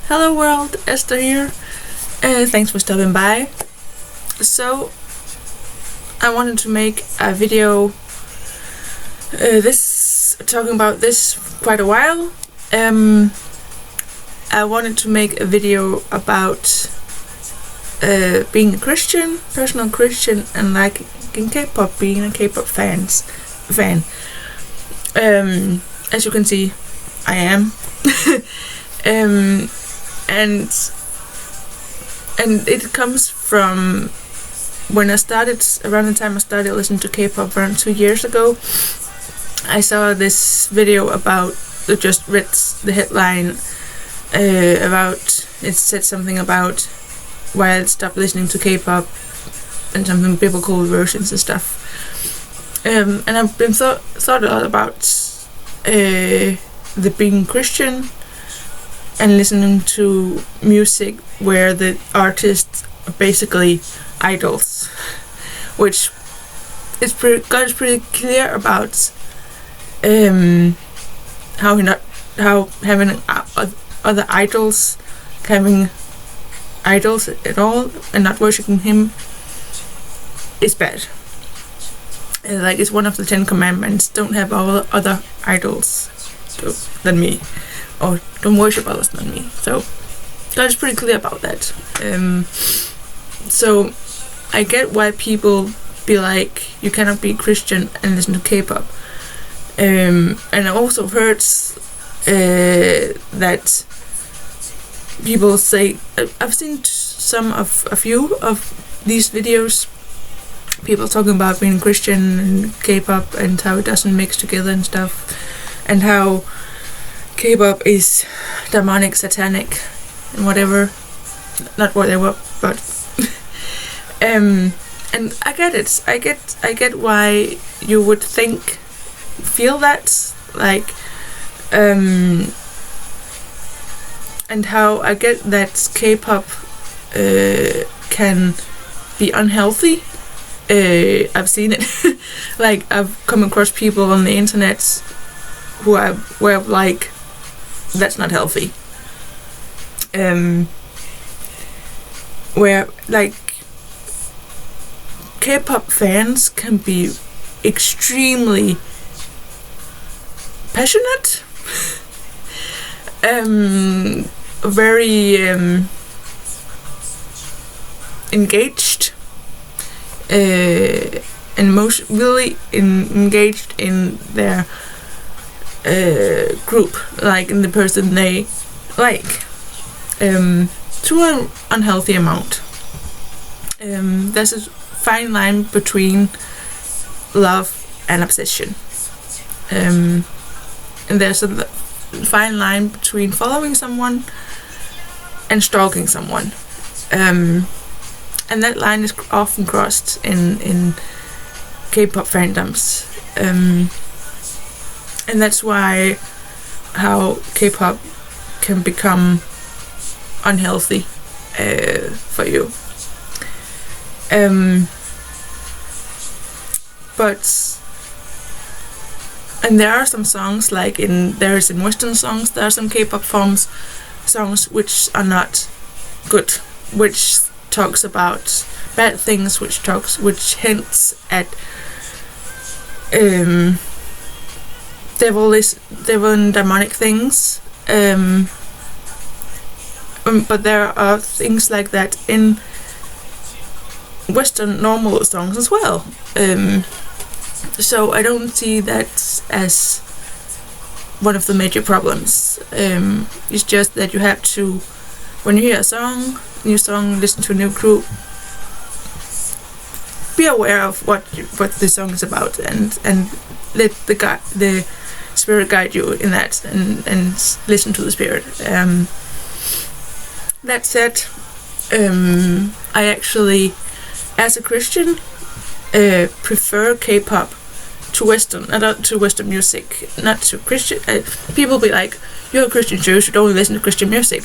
Hello world, Esther here. Thanks for stopping by. So, I wanted to make a video talking about this quite a while. I wanted to make a video about being a Christian, personal Christian, and liking K-pop, being a K-pop fan. As you can see, I am. And it comes from when I started, around the time I started listening to K-pop around 2 years ago. I saw this video about, I just read the headline about, it said something about why I stopped listening to K-pop and something biblical versions and stuff. And I've been thought a lot about the being Christian and listening to music where the artists are basically idols, which is God is pretty clear about how having other idols, having idols at all and not worshiping Him is bad. It's one of the 10 commandments: don't have all other idols than me, or don't worship others than me. So God is pretty clear about that. So I get why people be like, you cannot be Christian and listen to K-pop. And I also heard that people say, I've seen a few of these videos, people talking about being Christian and K-pop and how it doesn't mix together and stuff, and how K-pop is demonic, satanic, and whatever. Not whatever, but and I get it. I get why you would feel that, and how I get that K-pop can be unhealthy. I've seen it. I've come across people on the internet who were like, that's not healthy. Where K-pop fans can be extremely passionate, very engaged, really engaged in their group, in the person they like, to an unhealthy amount. There's a fine line between love and obsession, and there's a fine line between following someone and stalking someone, and that line is often crossed in K-pop fandoms, and that's why how K-pop can become unhealthy for you. And there are some songs, in Western songs, there are some K-pop songs which are not good, which talks about bad things, which hints at devil and demonic things. But there are things like that in Western normal songs as well. So I don't see that as one of the major problems. It's just that you have to, when you hear a new song, listen to a new group, be aware of what the song is about, and let the Spirit guide you in that, and listen to the Spirit. That said, I actually, as a Christian, prefer K-pop to Western music, not to Christian. People be like, you're a Christian, so you should only listen to Christian music,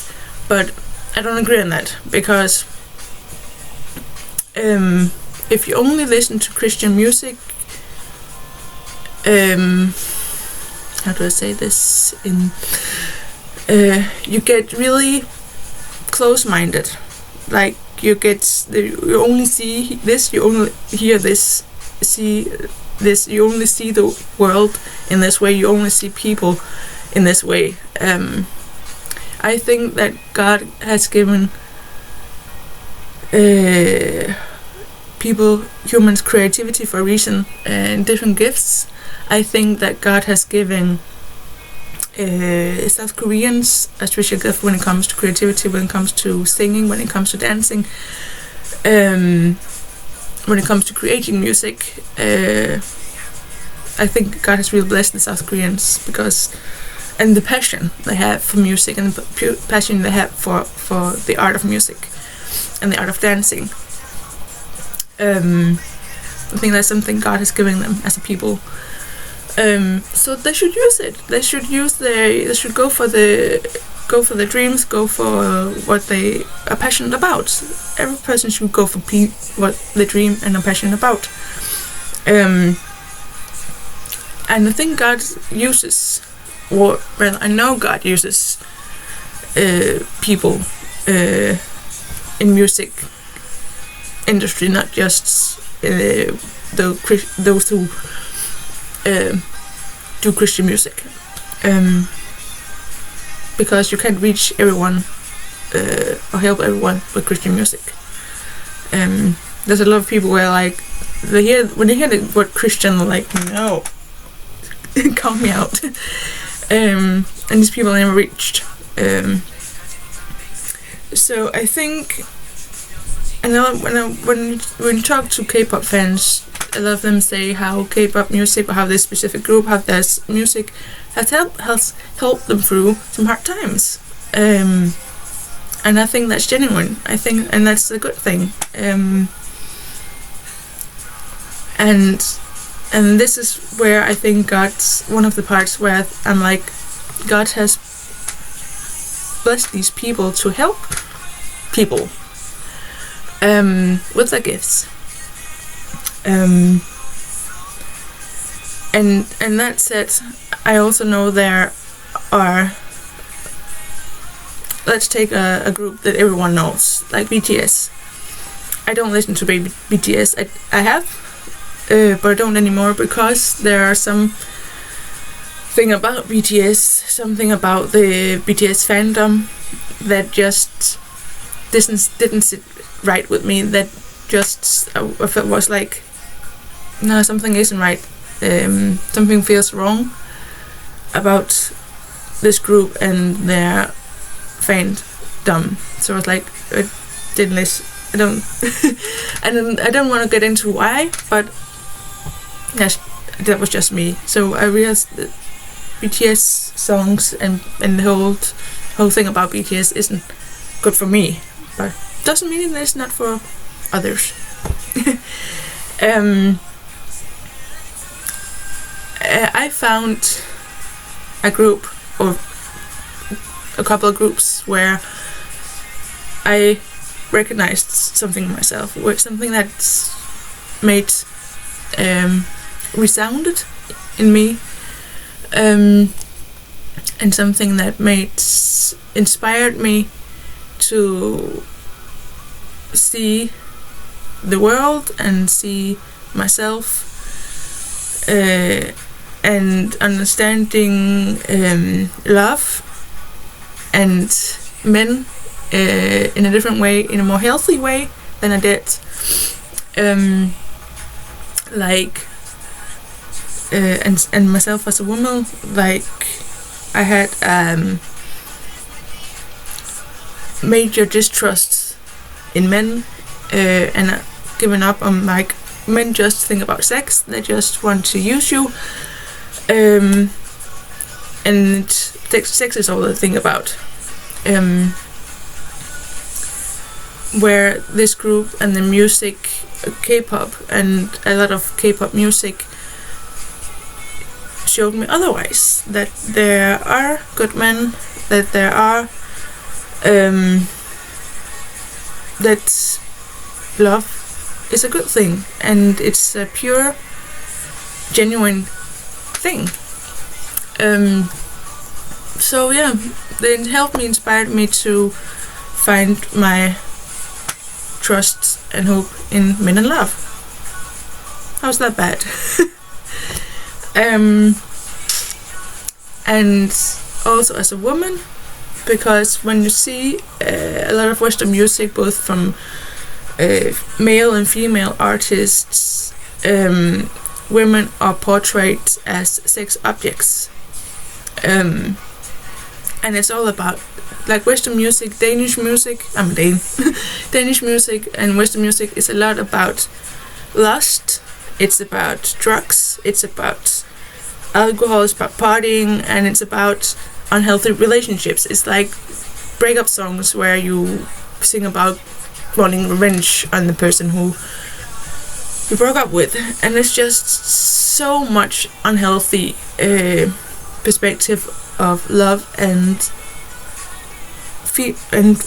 but I don't agree on that, because if you only listen to Christian music, how do I say this? You get really close-minded. Like you only see this, you only hear this, see this, you only see the world in this way, you only see people in this way. I think that God has given humans creativity for a reason, and different gifts. I think that God has given South Koreans a special gift when it comes to creativity, when it comes to singing, when it comes to dancing, when it comes to creating music. I think God has really blessed the South Koreans and the passion they have for music, and the passion they have for the art of music and the art of dancing. I think that's something God has given them as a people. So they should use it. They should go for the dreams, go for what they are passionate about. Every person should go for what they dream and are passionate about. And I think God uses, I know God uses people in music industry, not just those who do Christian music, because you can't reach everyone or help everyone with Christian music. There's a lot of people where when they hear the word Christian, they're like, no, count me out. And these people are never reached. So I think, and when you talk to K-pop fans, a lot of them say how K-pop music, or how this specific group, how their music has helped them through some hard times. And I think that's genuine. And that's a good thing. And this is where I think one of the parts where I'm like, God has blessed these people to help people with their gifts. And that said, I also know there are, let's take a group that everyone knows, like BTS. I don't listen to BTS. I have, but I don't anymore, because there are something about BTS, something about the BTS fandom that just didn't sit right with me. That just was like, no, something isn't right. Something feels wrong about this group and their fandom. So I was like, I didn't listen. I don't want to get into why, but yes, that was just me. So I realized that BTS songs and the whole thing about BTS isn't good for me, but doesn't mean that it's not for others. I found a group, or a couple of groups, where I recognized something in myself, where something that's made resounded in me, and something that inspired me to see the world and see myself, and understanding love and men in a different way, in a more healthy way than I did. And myself as a woman, like I had major distrust in men, and given up on, like, men just think about sex, they just want to use you, and sex is all they think about. Where this group and the music, K-pop, and a lot of K-pop music showed me otherwise, that there are good men, that there are that love is a good thing, and it's a pure, genuine thing. So yeah, they helped me, inspired me to find my trust and hope in men and love. How's that bad? And also as a woman, because when you see a lot of Western music, both from male and female artists, women are portrayed as sex objects. And it's all about, like, Western music, Danish music, I'm Dane. Danish music and Western music is a lot about lust, it's about drugs, it's about alcohol, it's about partying, and it's about unhealthy relationships. It's like breakup songs where you sing about wanting revenge on the person who you broke up with, and it's just so much unhealthy perspective of love and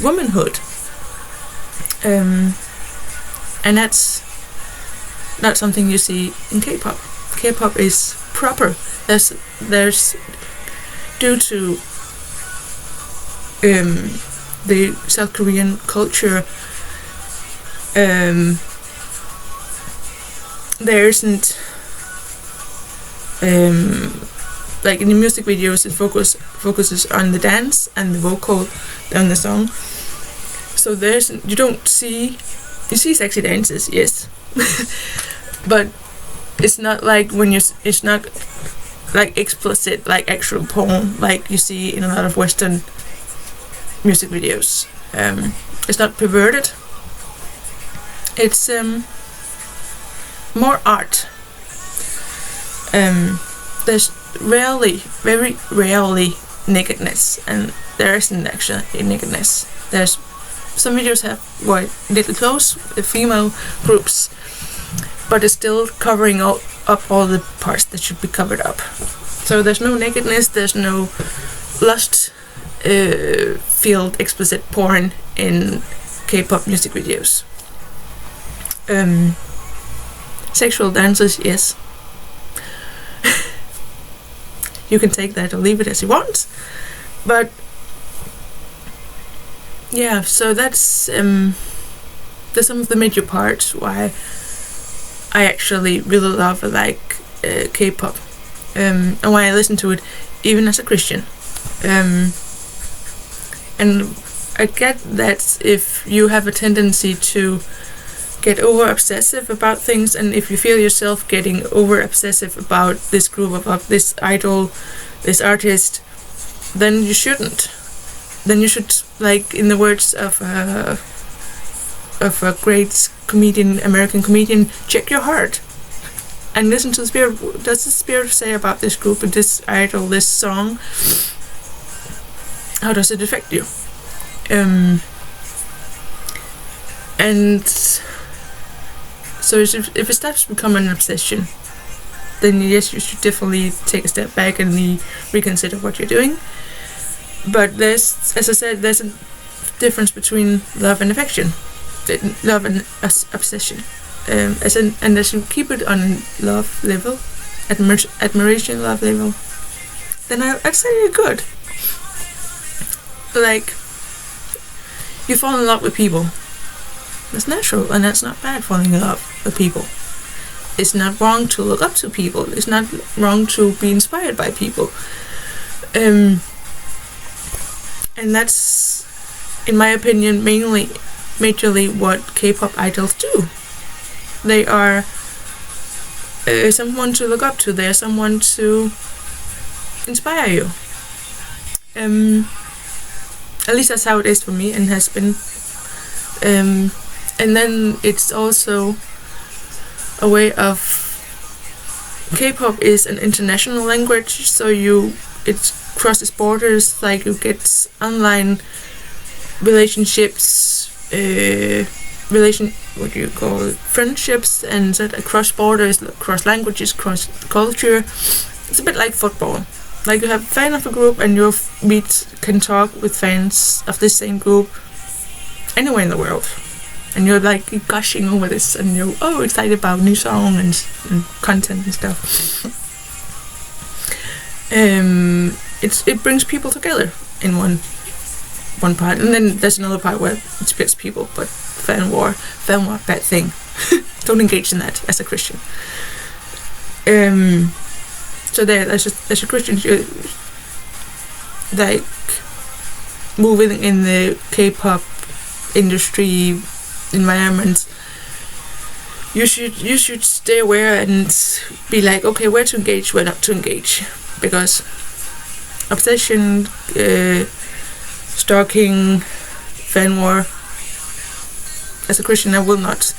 womanhood, and that's not something you see in K-pop. K-pop is proper. There's due to the South Korean culture, there isn't like in the music videos, it focuses on the dance and the vocal on the song. So you see sexy dances, yes, but it's not like it's not like explicit, like actual porn, like you see in a lot of Western music videos. It's not perverted. It's more art. There's very rarely nakedness, and there isn't actually nakedness. There's some videos have little clothes, the female groups, but it's still covering up all the parts that should be covered up. So there's no nakedness, there's no lust filled explicit porn in K-pop music videos. Sexual dances, yes. You can take that or leave it as you want, but yeah. So that's some of the major parts why I actually really love K-pop, and why I listen to it even as a Christian. And I get that if you have a tendency to get over obsessive about things, and if you feel yourself getting over obsessive about this group, about this idol, this artist, then you shouldn't. Then you should, like in the words of a great comedian, American comedian, check your heart and listen to the Spirit. What does the Spirit say about this group and this idol, this song? How does it affect you? And so if it starts to become an obsession, then yes, you should definitely take a step back and reconsider what you're doing. But there's, as I said, there's a difference between love and affection, love and obsession. And as you keep it on love level, admiration love level, then I'd say you're good. Like, you fall in love with people. That's natural, and that's not bad, falling in love with people. It's not wrong to look up to people. It's not wrong to be inspired by people. And that's, in my opinion, majorly what K-pop idols do. They are someone to look up to. They are someone to inspire you. At least that's how it is for me, and has been. And then it's also a way of, K-pop is an international language, so it crosses borders. Like, you get online relationships, friendships, and that across borders, across languages, across culture. It's a bit like football. Like, you have a fan of a group, and you can talk with fans of the same group anywhere in the world. And you're like gushing over this, and you're excited about new song and content and stuff. It brings people together in one one part, and then there's another part where it splits people. But fan war, bad thing. Don't engage in that as a Christian. So there's a Christian like moving in the K-pop industry environment. You should stay aware and be like, okay, where to engage, where not to engage, because obsession, stalking, fan war. As a Christian, I will not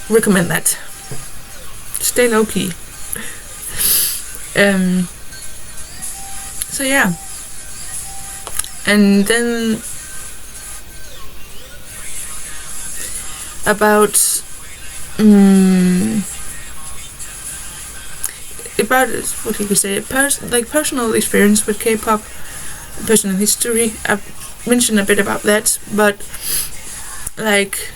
recommend that. Stay low key. So yeah, and then about what you could say, personal experience with K-pop, personal history. I've mentioned a bit about that, but like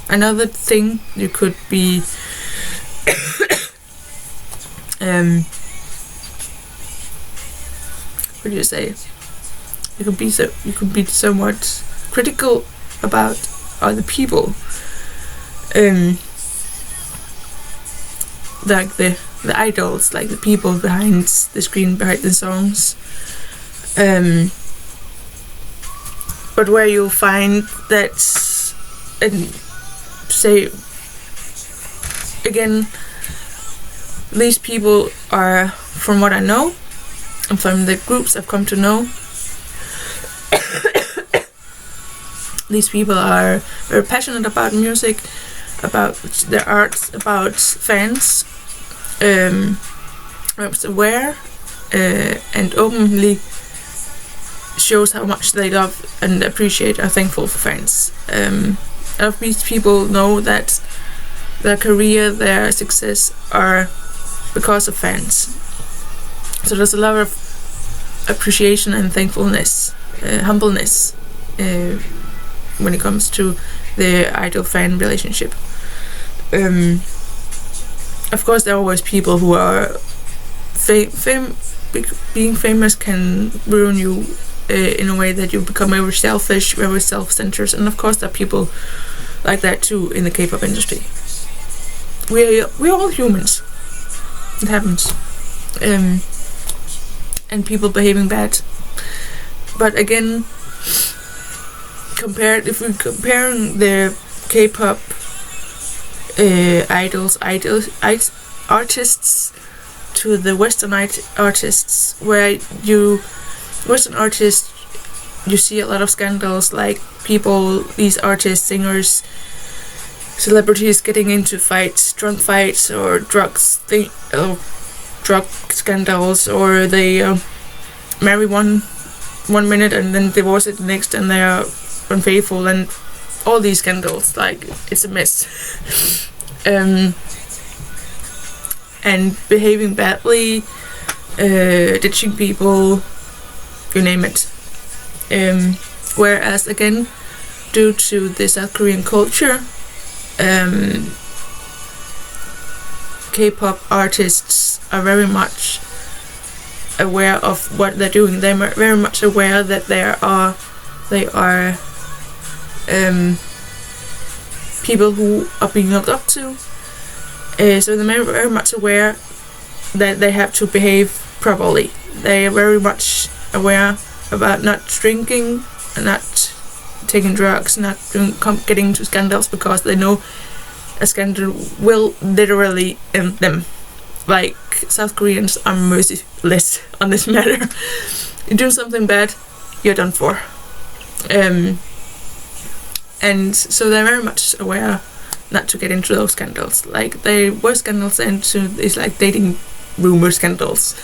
another thing you could be what do you say? You could be somewhat critical about other people, like the idols, like the people behind the screen, behind the songs. But where you'll find that, and say again, these people are, from what I know, and from the groups I've come to know, these people are very passionate about music, about their art, about fans, aware, and openly shows how much they love and appreciate, are thankful for fans. A lot of these people know that their career, their success are because of fans. So there's a lot of appreciation and thankfulness, humbleness when it comes to the idol-fan relationship. Of course, there are always people who are being famous can ruin you in a way that you become very selfish, very self-centered, and of course there are people like that too in the K-pop industry. We're all humans. It happens. And people behaving bad. But again, if we're comparing the K-pop artists to the Western artists, where Western artists, you see a lot of scandals, like these artists, singers, celebrities getting into fights, drunk fights, or drug scandals, or they marry one minute and then divorce it the next, and they are unfaithful, and all these scandals, like, it's a mess. And behaving badly, ditching people, you name it. Whereas again, due to the South Korean culture, K-pop artists are very much aware of what they're doing. They're very much aware that they are people who are being looked up to. So they're very much aware that they have to behave properly. They are very much aware about not drinking, not taking drugs, not getting into scandals, because they know a scandal will literally end them. Like, South Koreans are merciless on this matter. You do something bad, you're done for. And so they're very much aware not to get into those scandals. Like, the worst scandals is like dating rumor scandals.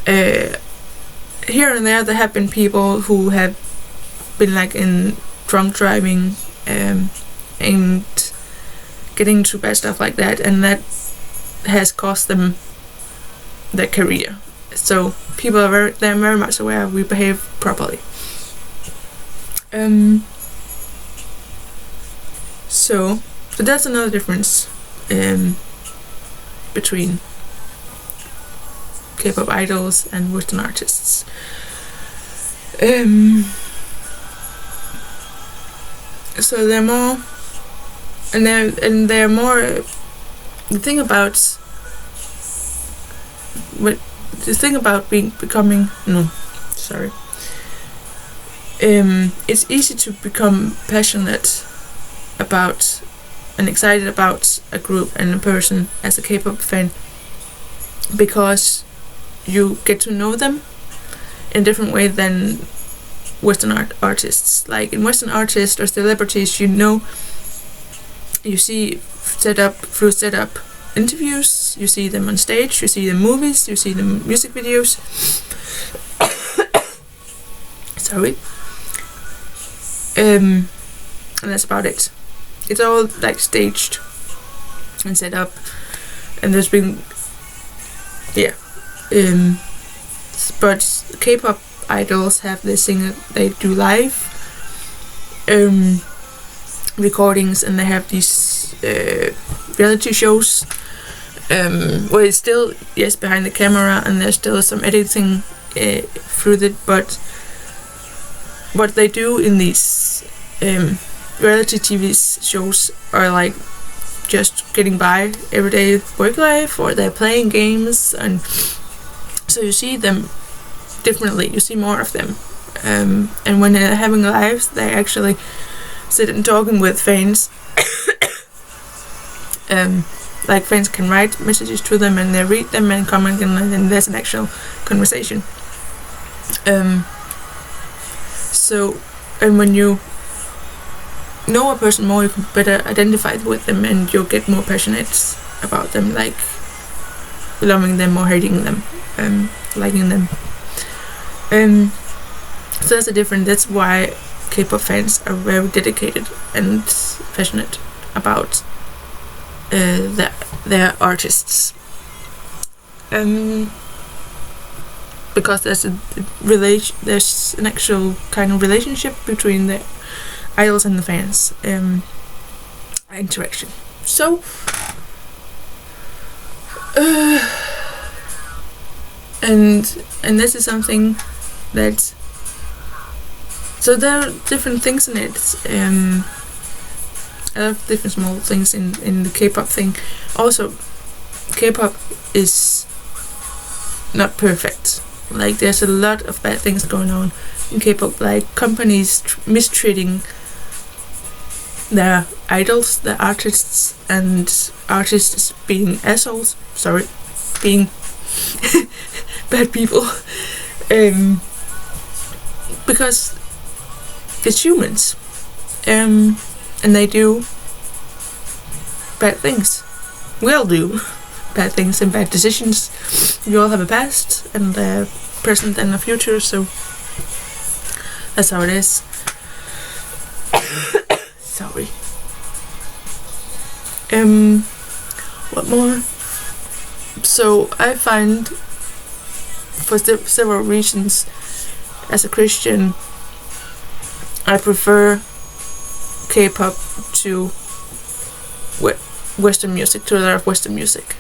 Here and there have been people who have been like in drunk driving and getting into bad stuff like that, and that has cost them their career. So people they're very much aware we behave properly. So that's another difference between K-pop idols and Western artists. So they're more, and they're more. The thing about becoming it's easy to become passionate about and excited about a group and a person as a K-pop fan, because you get to know them in a different way than Western artists. Like in Western artists or celebrities, you see set up interviews, you see them on stage, you see them movies, you see them music videos. Sorry. And that's about it. It's all like staged and set up, and there's been but K-pop idols have this thing that they do live recordings, and they have these reality shows where it's still behind the camera, and there's still some editing through it, but what they do in these reality TV shows are like just getting by everyday work life, or they're playing games, and so you see them differently, you see more of them, and when they're having lives, they actually sit and talking with fans. Like fans can write messages to them, and they read them and comment, and there's an actual conversation. So, and when you know a person more, you can better identify with them, and you'll get more passionate about them, like loving them or hating them, liking them. So that's that's why K-pop fans are very dedicated and passionate about their artists. Because there's an actual kind of relationship between the idols and the fans, interaction. So and this is something that, so there are different things in it, a lot of different small things in the K-pop thing. Also, K-pop is not perfect. Like, there's a lot of bad things going on in K-pop, like companies mistreating their idols, their artists, and artists being assholes. Sorry, being bad people. Because it's humans, and they do bad things. We all do bad things and bad decisions. We all have a past and a present and a future, so that's how it is. Sorry. What more? So I find, for several reasons, as a Christian, I prefer K-pop to Western music, to a lot of Western music,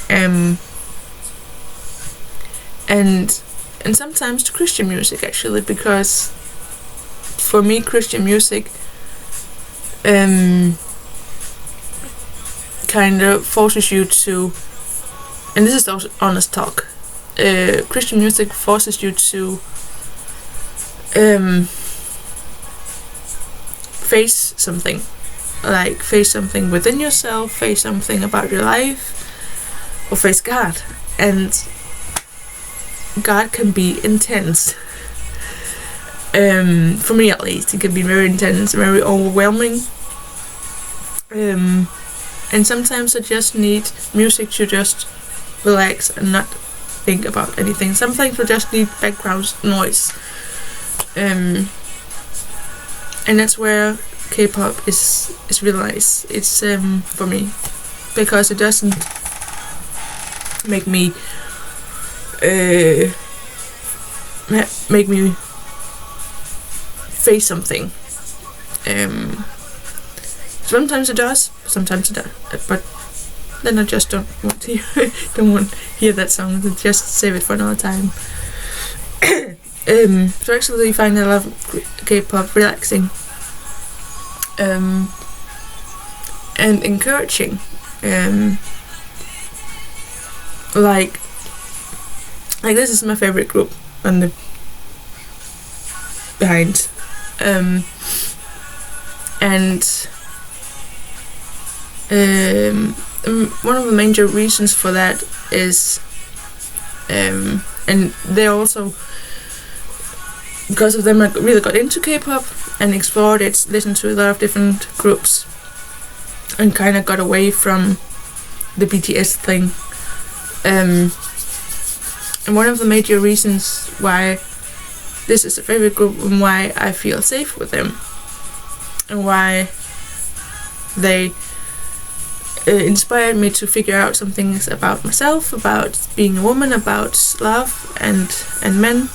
and sometimes to Christian music, actually, because for me Christian music kind of forces you to, and this is also honest talk, Christian music forces you to face something, like face something within yourself, face something about your life, or face God. And God can be intense. For me at least, it can be very intense, very overwhelming. And sometimes I just need music to just relax and not think about anything. Sometimes I just need background noise. And that's where K-pop is really nice. It's for me, because it doesn't make me face something. Sometimes it does, sometimes it does, but then I just don't want to hear that song. Just save it for another time. So actually, I find a lot of K-pop relaxing and encouraging. Like this is my favorite group on the behind, and one of the major reasons for that is, and they also, because of them, I really got into K-pop and explored it, listened to a lot of different groups, and kind of got away from the BTS thing. And one of the major reasons why this is a favorite group and why I feel safe with them, and why they inspired me to figure out some things about myself, about being a woman, about love and men,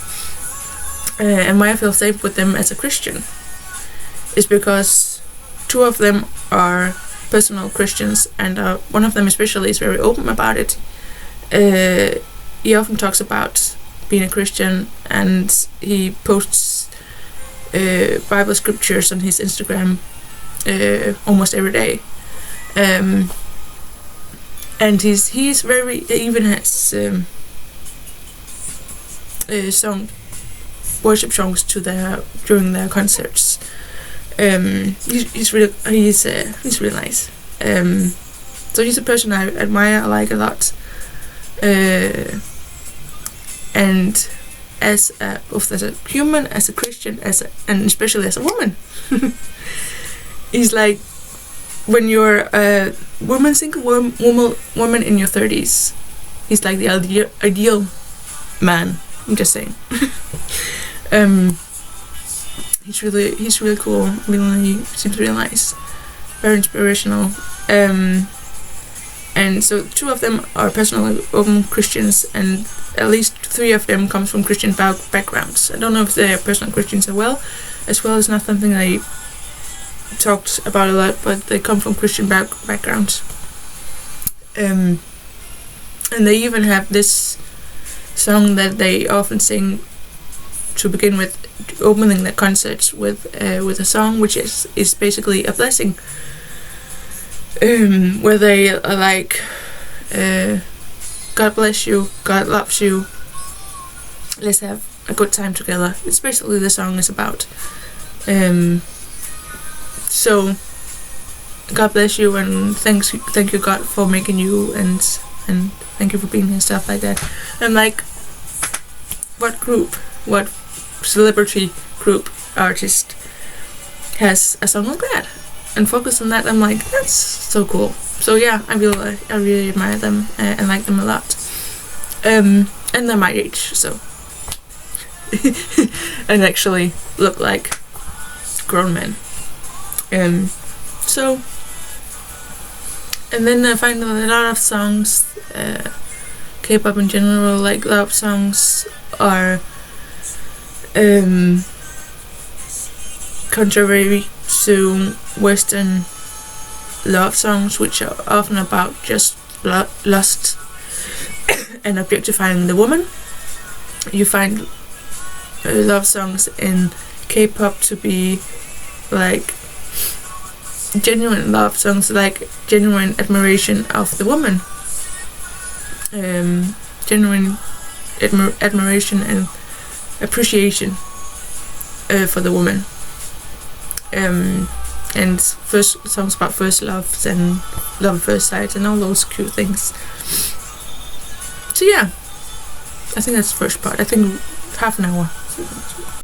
and why I feel safe with them as a Christian, is because two of them are personal Christians, and one of them especially is very open about it. He often talks about being a Christian, and he posts Bible scriptures on his Instagram almost every day. And he's very, he even has worship songs during their concerts. He's really nice. So he's a person I admire, I like a lot. And both as a human, as a Christian, and especially as a woman, he's like, when you're a single woman in your 30s, he's like the ideal man. I'm just saying. He's really cool. Really seems really nice, very inspirational. And so two of them are personally open Christians, and at least three of them comes from Christian backgrounds. I don't know if they are personal Christians as well. It's not something I talked about a lot, but they come from Christian backgrounds. And they even have this song that they often sing to begin with, opening their concerts with a song which is basically a blessing. Where they are like, God bless you, God loves you, let's have a good time together. It's basically the song is about. So God bless you, and thank you God for making you, and thank you for being here, stuff like that. And like, what celebrity group artist has a song like that and focus on that? I'm like, that's so cool. So yeah, I really admire them and like them a lot. And they're my age, so and actually look like grown men. So, and then I find that a lot of songs, K-pop in general, like love songs, are contrary to Western love songs, which are often about just lust and objectifying the woman. You find love songs in K-pop to be like genuine love songs, like genuine admiration of the woman, genuine admiration and appreciation for the woman, and first songs about first loves and love at first sight and all those cute things. So yeah, I think that's the first part. I think half an hour.